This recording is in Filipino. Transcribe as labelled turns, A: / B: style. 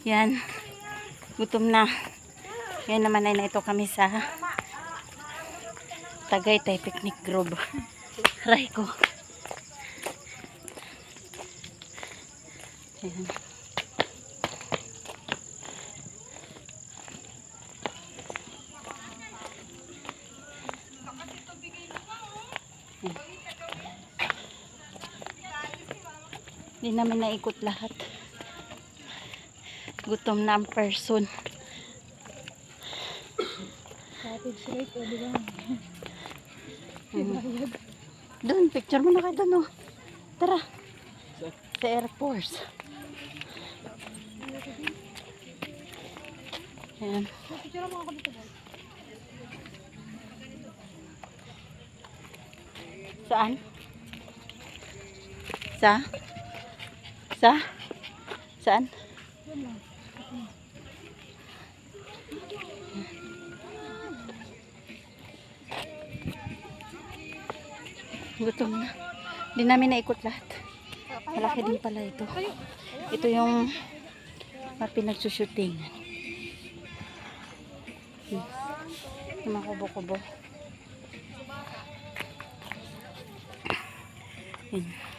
A: Yan. Gutom na. Ngayon naman ay na ito kami sa Tagaytay Picnic Grove. Aray ko. Yan. Hindi namin naikot lahat. Gutom na ang person. Doon, picture mo na kayo doon. Tara. Sa Air Force. Ayan. Saan? Saan? Gutom na. Hindi namin naikot lahat. Malaki din pala ito. Ito yung pinagsushooting. Yung mga kubo-kubo. Yun.